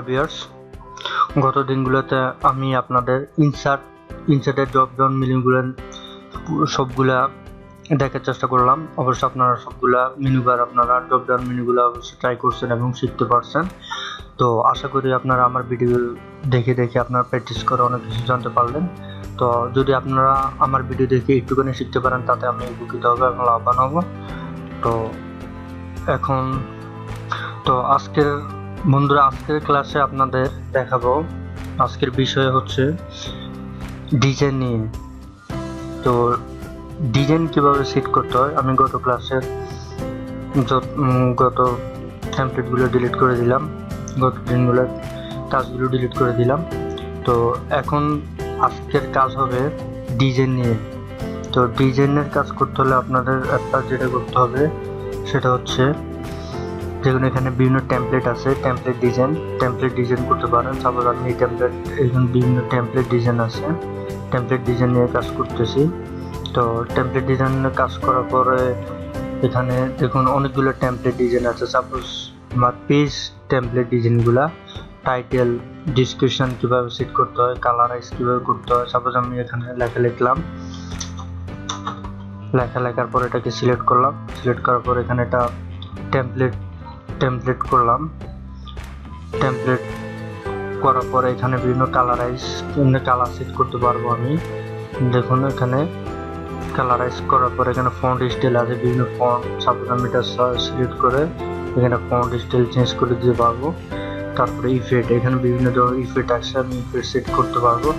Viewers, গত দিনগুলোতে আমি আপনাদের ইনসার্টের ড্রপ ডাউন মেনুগুলো সবগুলা দেখার চেষ্টা করলাম। অবশ্য আপনারা সবগুলা মেনুবার আপনারা ড্রপ ডাউন মেনুগুলো অবশ্যই ট্রাই করছেন এবং শিখতে পারছেন। তো আশা করি আপনারা আমার ভিডিও দেখে আপনারা প্র্যাকটিস করে অনেক কিছু জানতে পারলেন। তো যদি আপনারা আমার ভিডিও দেখে একটুখানি শিখতে পারেন তাতে আমি উপকৃত হব এবং লাভবান হব। তো আজকের বন্ধুরা, আজকের ক্লাসে আপনাদের দেখাবো, আজকের বিষয় হচ্ছে ডিজাইন নিয়ে। তো ডিজাইন কিভাবে সেট করতে হয় আমি গত ক্লাসের গত টেমপ্লেটগুলো ডিলিট করে দিলাম, গত দিনগুলোর কাজগুলো ডিলিট করে দিলাম। তো এখন আজকের কাজ হবে ডিজাইন নিয়ে। তো ডিজাইনের কাজ করতে হলে আপনাদের একটা যেটা করতে হবে সেটা হচ্ছে, যেগুলো এখানে বিভিন্ন টেমপ্লেট আছে, টেমপ্লেট ডিজাইন করতে পারেন। সাপোজ আমি এই এখানে বিভিন্ন টেমপ্লেট ডিজাইন আছে, টেমপ্লেট ডিজাইন নিয়ে কাজ করতেছি। তো টেমপ্লেট ডিজাইন নিয়ে কাজ করার পরে এখানে দেখুন অনেকগুলো টেমপ্লেট ডিজাইন আছে। সাপোজ আমার পেজ টেমপ্লেট ডিজাইনগুলা, টাইটেল, ডিসক্রিপশন কীভাবে সেট করতে হয়, কালারাইজ কীভাবে করতে হয়। সাপোজ আমি এখানে লেখা লিখলাম, লেখার পর এটাকে সিলেক্ট করলাম, সিলেক্ট করার পর এখানে একটা টেমপ্লেট করলাম। টেমপ্লেট করার পরে এখানে বিভিন্ন কালার সেট করতে পারবো আমি। দেখুন এখানে কালারাইজ করার পরে এখানে ফন্ট স্টাইল আছে, বিভিন্ন ফন্ট। সাপোজ আমি এটা সিলেক্ট করে এখানে ফন্ট স্টাইল চেঞ্জ করে দিতে পারবো। তারপরে ইফেক্ট, এখানে বিভিন্ন ধরনের ইফেক্ট আছে, আমি ইফেক্ট সেট করতে পারবো।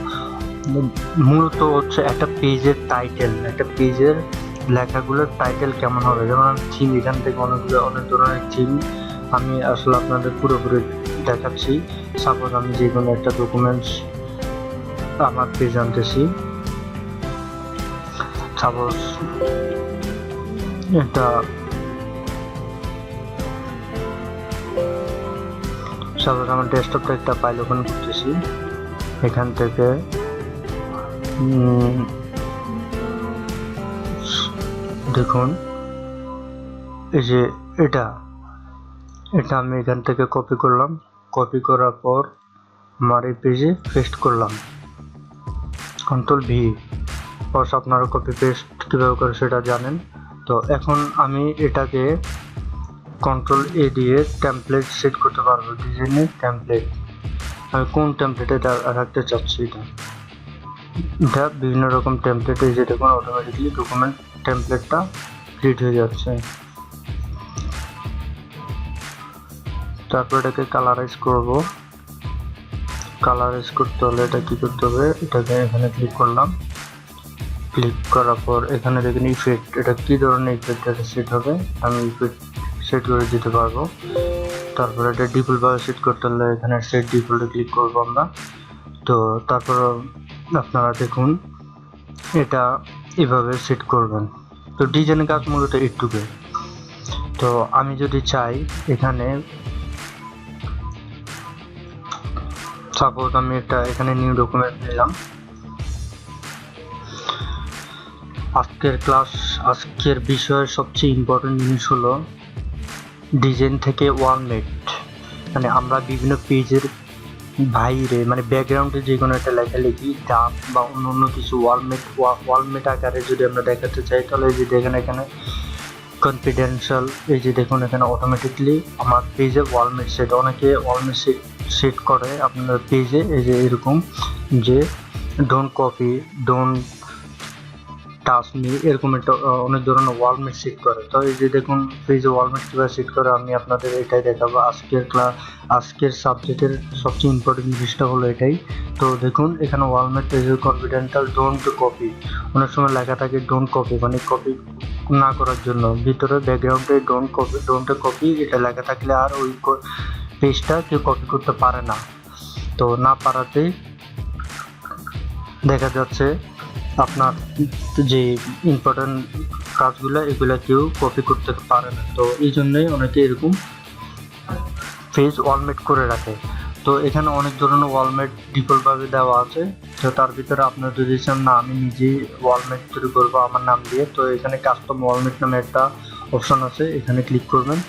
মূলত হচ্ছে একটা পেজের টাইটেল, একটা পেজের লেখাগুলোর টাইটেল কেমন হবে। যেমন আমি থিম, এখান থেকে অনেক ধরনের থিম আমি আসলে আপনাদের পুরোপুরি দেখাচ্ছি। সাপোজ আমি যে কোনো একটা ডকুমেন্টস আমার পেজ আনতেছি, সাপোজ আমার ডেস্কটপটা একটা ফাইল ওপেন করতেছি। এখান থেকে দেখুন এই যে এটা আমি এখান থেকে কপি করলাম। কপি করার পর আমার এই পেজে পেস্ট করলাম, কন্ট্রোল ভি। অবশ্য আপনারা কপি পেস্ট কীভাবে করে সেটা জানেন। তো এখন আমি এটাকে কন্ট্রোল এ দিয়ে টেমপ্লেট সেট করতে পারবো। ডিজাইনের টেমপ্লেট, আমি কোন টেমপ্লেটে রাখতে চাচ্ছি এটা বিভিন্ন রকম টেমপ্লেট। এই যে দেখুন অটোমেটিকলি ডকুমেন্ট টেমপ্লেটটা ক্রিয়েট হয়ে যাচ্ছে। তারপর এটাকে কালারাইজ করব। কালারাইজ করতে হলে এটা কি করতে হবে, এটাকে এখানে ক্লিক করলাম। ক্লিক করার পর এখানে দেখুন ইফেক্ট, এটা কি ধরনের ইফেক্ট এটা সেট হবে, আমি ইফেক্ট সেট করে দিতে পারবো। তারপর এটা ডিফল্ট ভাবে সেট করতে হলে এখানে সেট ডিফল্টে ক্লিক করব আমরা। তো তারপর আপনারা দেখুন এটা এভাবে সেট করবেন। তো ডিজাইনের কাজ মূলত একটুকু। তো আমি যদি চাই এখানে, সাপোজ আমি এখানে নিউ ডকুমেন্ট নিলাম। আজকের বিষয়ের সবচেয়ে ইম্পর্টেন্ট জিনিস হলো ডিজাইন থেকে ওয়ালমেট। মানে আমরা বিভিন্ন পেজের বাইরে, মানে ব্যাকগ্রাউন্ডে যে কোনো একটা লেখালেখি, ডাব বা অন্য কিছু ওয়ালমেট আকারে যদি আমরা দেখাতে চাই, তাহলে এই যে দেখেন এখানে কনফিডেন্সিয়াল, এই যে দেখুন এখানে অটোমেটিকলি আমার পেজে ওয়ালমেট সেট। অনেকে ওয়ালমেট সেট করে আপনার পেজে, এই যে এরকম যে don't copy, don't touch me, এরকম একটা অনেক ধরনের ওয়ালমেট সেট করে। তো এই যে দেখুন পেজে ওয়ালমেট কীভাবে সেট করে আমি আপনাদের এটাই দেখাবো। আজকের সাবজেক্টের সবচেয়ে ইম্পর্টেন্ট জিনিসটা হলো এটাই। তো দেখুন এখানে ওয়ালমেট পেজে কনফিডেন্টাল ডোন্ট কপি, অনেক সময় লেখা থাকে ডোন্ট কপি, মানে কপি না করার জন্য। ভিতরে ব্যাকগ্রাউন্ডে ডোন্ট কপি এটা লেখা থাকলে আর ওই পেজটা কেউ কপি করতে পারে না। তো না পারাতেই দেখা যাচ্ছে আপনার যে ইম্পর্টেন্ট কাজগুলো এগুলা কেউ কপি করতে পারে না। তো এই জন্যই অনেকে এরকম পেজ ওয়ালমেট করে রাখে। তো এখানে অনেক ধরনের ওয়ালমেট ডিফল্টভাবে দেওয়া আছে। তো তার ভিতরে আপনার যদি চান না আমি নিজেই ওয়ালমেট তৈরি করবো আমার নাম দিয়ে, তো এখানে কাস্টম ওয়ালমেট নামে একটা অপশন আছে, এখানে ক্লিক করবেন।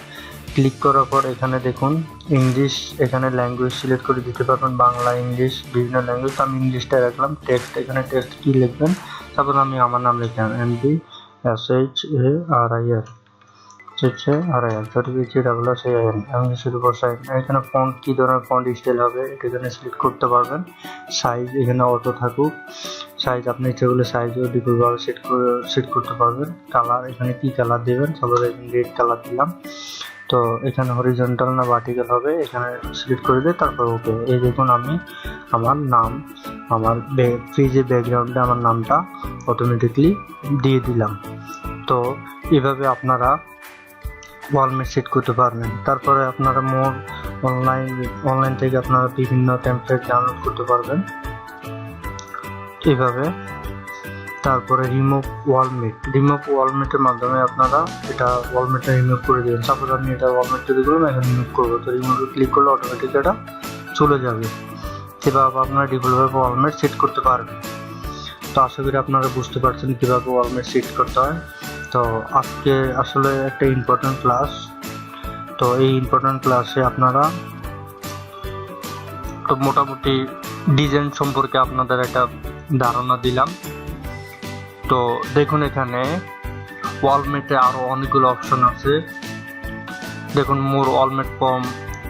ক্লিক করার পর এখানে দেখুন ইংলিশ, এখানে ল্যাঙ্গুয়েজ সিলেক্ট করে দিতে পারবেন, বাংলা, ইংলিশ, বিভিন্ন ল্যাঙ্গুয়েজ। আমি ইংলিশটা রাখলাম। টেক্সট, এখানে টেক্সট কি লিখবেন, তারপর আমি আমার নাম লিখলাম MBSHARIR, এখানে ফন্ট কি ধরনের ফন্ট স্টাইল হবে এটা এখানে সিলেক্ট করতে পারবেন। সাইজ এখানে অটো থাকুক, সাইজ আপনি ইচ্ছে করলে সাইজও ডিফল্টভাবে সেট করতে পারবেন। কালার এখানে কি কালার দেবেন, তারপরে এখানে রেড কালার দিলাম। তো এখানে হরিজন্টাল না ভার্টিক্যাল হবে এখানে সিলেক্ট করে দিয়ে তারপর ওকে। এই দেখুন আমি আমার নাম, আমার পেজের ব্যাকগ্রাউন্ডে আমার নামটা অটোমেটিকলি দিয়ে দিলাম। তো এভাবে আপনারা ওয়ালমেট সেট করতে পারবেন। তারপরে আপনারা মোর অনলাইন থেকে আপনারা বিভিন্ন টেমপ্লেট ডাউনলোড করতে পারবেন এইভাবে। তারপরে রিমুভ ওয়ালমেটের মাধ্যমে আপনারা এটা ওয়ালমেটটা রিমুভ করে দেবেন। সাপোজ আমি এটা ওয়ালমেট তৈরি করলাম, এখন রিমুভ করবো, তো রিমুভে ক্লিক করলে অটোমেটিক এটা চলে যাবে। এভাবে আপনারা ডিফল্টভাবে ওয়ালমেট সেট করতে পারবেন। তো আশা করি আপনারা বুঝতে পারছেন কীভাবে ওয়ালমেট সেট করতে হয়। তো আজকে আসলে একটা ইম্পর্টেন্ট ক্লাস। তো এই ইম্পর্টেন্ট ক্লাসে আপনারা তো মোটামুটি ডিজাইন সম্পর্কে আপনাদের একটা ধারণা দিলাম। তো দেখুন এখানে ওয়ালমেটে আরও অনেকগুলো অপশন আছে। দেখুন মোর ওয়ালমেট ফর্ম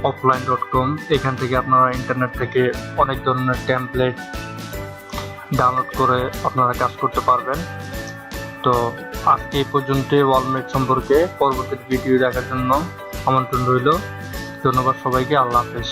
offline.com, এখান থেকে আপনারা ইন্টারনেট থেকে অনেক ধরনের টেমপ্লেট ডাউনলোড করে আপনারা কাজ করতে পারবেন। তো আজকে এই পর্যন্ত ওয়ালমেট সম্পর্কে পরবর্তী ভিডিও দেখার জন্য আমন্ত্রণ রইল। ধন্যবাদ সবাইকে। আল্লাহ হাফেজ।